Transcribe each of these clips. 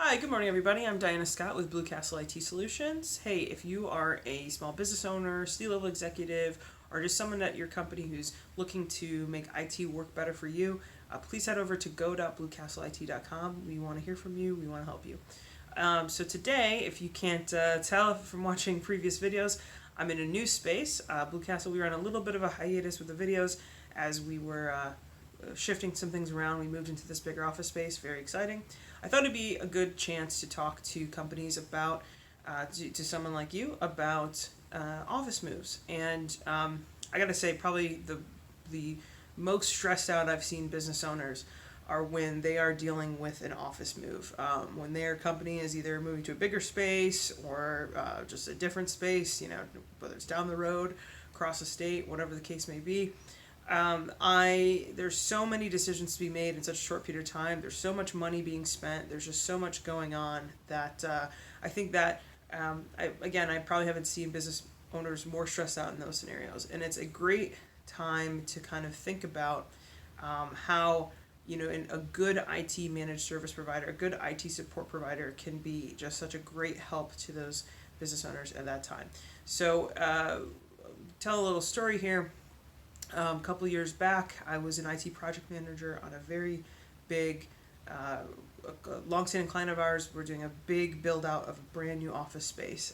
Hi, good morning, everybody. I'm Diana Scott with BlueCastle IT Solutions. Hey, if you are a small business owner, C-level executive, or just someone at your company who's looking to make IT work better for you, please head over to go.bluecastleIT.com. We want to hear from you. We want to help you. So today, if you can't tell from watching previous videos, I'm in a new space. BlueCastle, we were on a little bit of a hiatus with the videos as we were shifting some things around. We moved into this bigger office space. Very exciting. I thought it'd be a good chance to talk to companies about, to someone like you, about office moves. And I gotta say, probably the most stressed out I've seen business owners are when they are dealing with an office move. When their company is either moving to a bigger space or just a different space, whether it's down the road, across the state, whatever the case may be. There's so many decisions to be made in such a short period of time. There's so much money being spent. There's just so much going on that I think that I probably haven't seen business owners more stressed out in those scenarios. And it's a great time to kind of think about how in a good IT managed service provider, a good IT support provider can be just such a great help to those business owners at that time. So tell a little story here. A couple of years back, I was an IT project manager on a very big, long-standing client of ours. We're doing a big build-out of a brand new office space,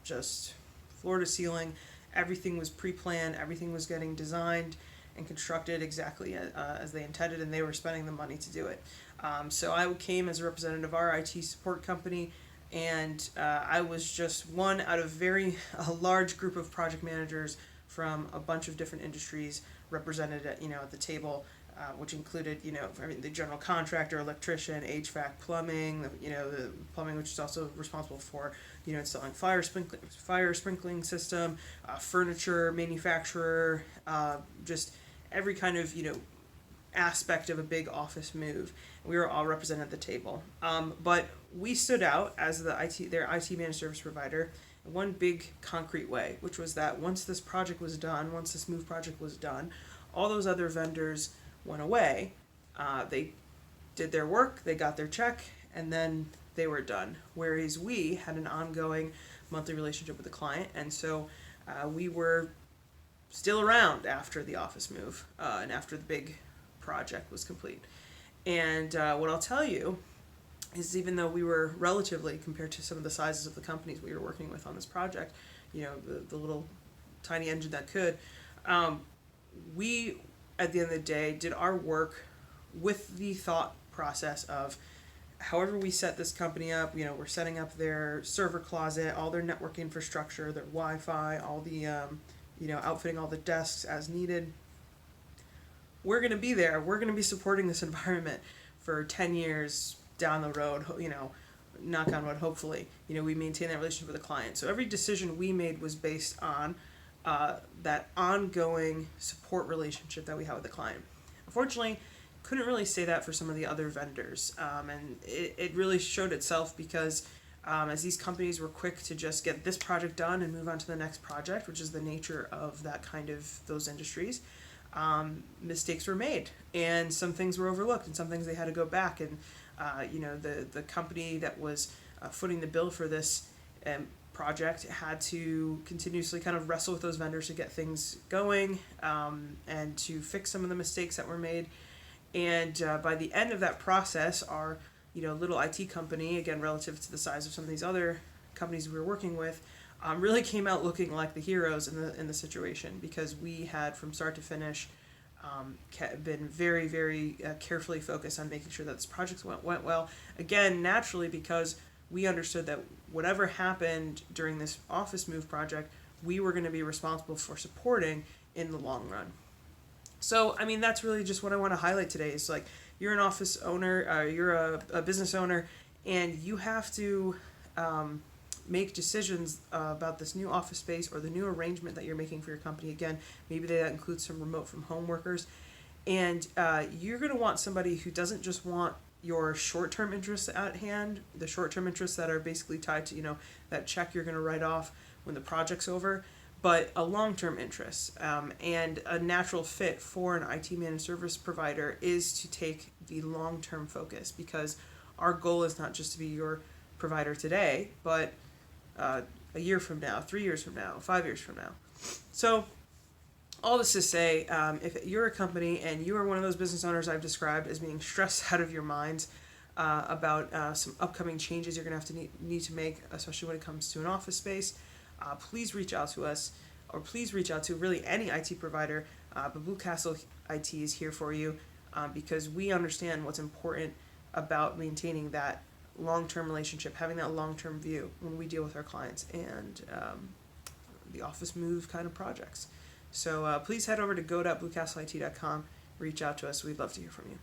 just floor to ceiling. Everything was pre-planned. Everything was getting designed and constructed exactly as they intended, and they were spending the money to do it. So I came as a representative of our IT support company, and I was just one out of a large group of project managers from a bunch of different industries represented at the table, which included the general contractor, electrician, HVAC, plumbing, the plumbing, which is also responsible for installing fire sprinkling system, furniture manufacturer, just every kind of aspect of a big office move. We were all represented at the table, but we stood out as their IT managed service provider in one big concrete way, which was that once this move project was done, all those other vendors went away. They did their work, they got their check, and then they were done. Whereas we had an ongoing monthly relationship with the client, and so we were still around after the office move and after the big project was complete. And what I'll tell you is, even though we were relatively, compared to some of the sizes of the companies we were working with on this project, the little tiny engine that could, we, at the end of the day, did our work with the thought process of however we set this company up. We're setting up their server closet, all their network infrastructure, their Wi-Fi, all the, outfitting all the desks as needed. We're going to be there. We're going to be supporting this environment for 10 years down the road, knock on wood, hopefully. We maintain that relationship with the client. So every decision we made was based on that ongoing support relationship that we have with the client. Unfortunately, couldn't really say that for some of the other vendors. And it really showed itself because as these companies were quick to just get this project done and move on to the next project, which is the nature of those industries, mistakes were made and some things were overlooked and some things they had to go back, and the company that was footing the bill for this project had to continuously kind of wrestle with those vendors to get things going and to fix some of the mistakes that were made. And by the end of that process, our little IT company, again relative to the size of some of these other companies we were working with, really came out looking like the heroes in the situation, because we had, from start to finish, been very, very carefully focused on making sure that this project went well. Again, naturally, because we understood that whatever happened during this office move project, we were going to be responsible for supporting in the long run. So, that's really just what I want to highlight today. Is like, you're an office owner, you're a business owner, and you have to make decisions about this new office space or the new arrangement that you're making for your company. Again, maybe that includes some remote from home workers. And you're going to want somebody who doesn't just want your short-term interests at hand, the short-term interests that are basically tied to, that check you're going to write off when the project's over, but a long-term interest. And a natural fit for an IT managed service provider is to take the long-term focus, because Our goal is not just to be your provider today, but a year from now, 3 years from now, 5 years from now. So all this to say, if you're a company and you are one of those business owners I've described as being stressed out of your minds about some upcoming changes you're going to have to need to make, especially when it comes to an office space, please reach out to us, or please reach out to really any IT provider. But BlueCastle IT is here for you because we understand what's important about maintaining that long-term relationship, having that long-term view when we deal with our clients and the office move kind of projects. So please head over to go.bluecastleIT.com, reach out to us. We'd love to hear from you.